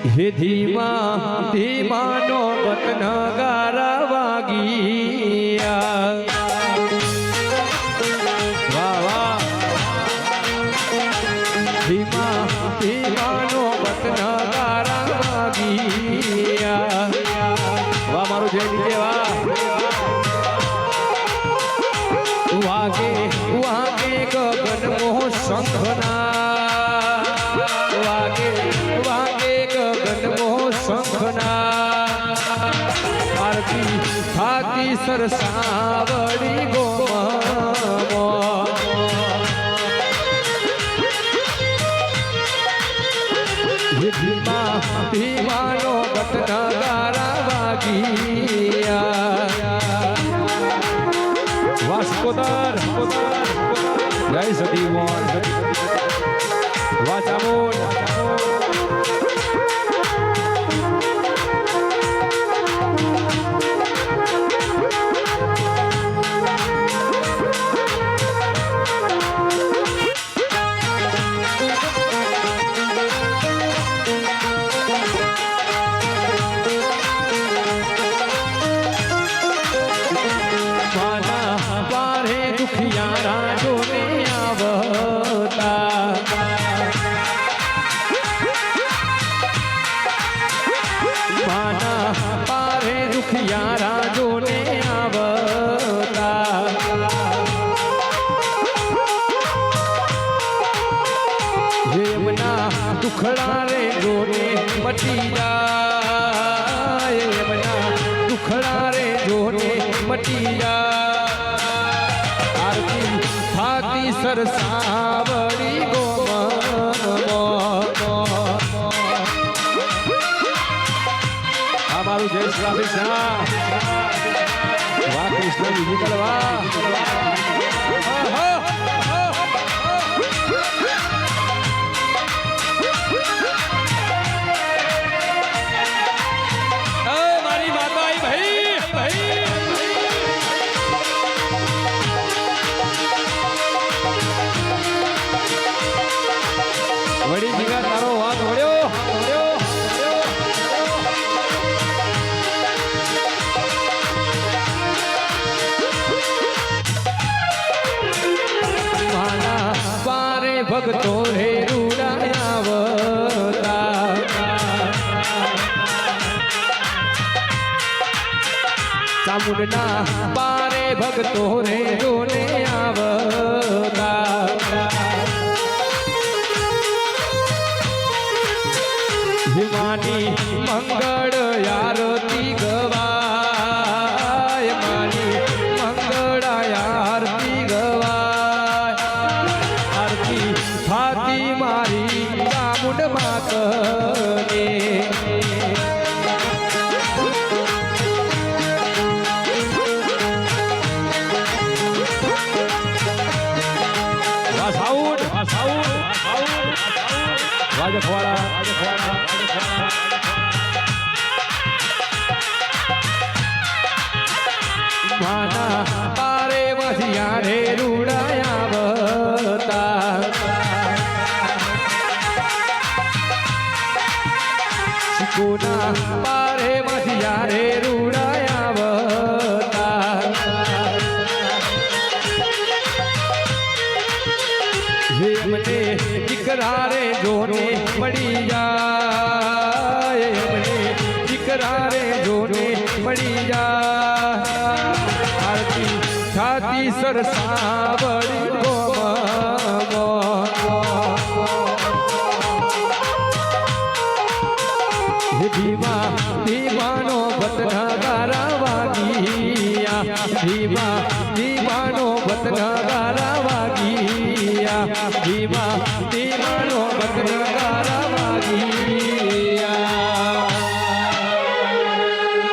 હે ધીમા ધીમાનો બતનગારા વાગિયા વાહ વાહ ધીમા ધીમાનો બતનગારા વાગિયા વાહ મારું જય દીજે વાહ વાગે વાગે ગગન મોહ શંખના વાગે વાગે ગગન મોહ શંખના આરતી થાતી સરસાવડી ગોમો ધીમા ધીમાનો બતનગારા વાગિયા વાસ્કોદર જય સતી મોહન વાચામોન દુખડા રે જોને મટી જાય એમના દુખડા રે જોને મટી જાય આરતી થાતી સરસાવડી ગોમો આ મારું જય શ્રી કૃષ્ણ વાહ કૃષ્ણ વિજય વાહ વડી જીગા તારો વાત વળ્યો માના પારે ભગતો રે રૂડાયાવતા ચામુંડના પારે ભગતો રે રોને આવતા માની મંગળ આરતી ગવાય માની મંગળ આરતી ગવાય આરતી થાતી મારી ચામુંડ માતને માના પારે વધિયા રે રૂડાયાવતા શિકોના પારે વધિયા રે રૂડાયાવતા મને દીકરા રે જોને મળી જાય મને દીકરા રે જોને મળી જાય આરતી છાતી સરસાવડી ગોમો ધીમા ધીમાનો બતનગારા વાગિયા ધીમા ધીમાનો બતનગારા વાગિયા ધીમા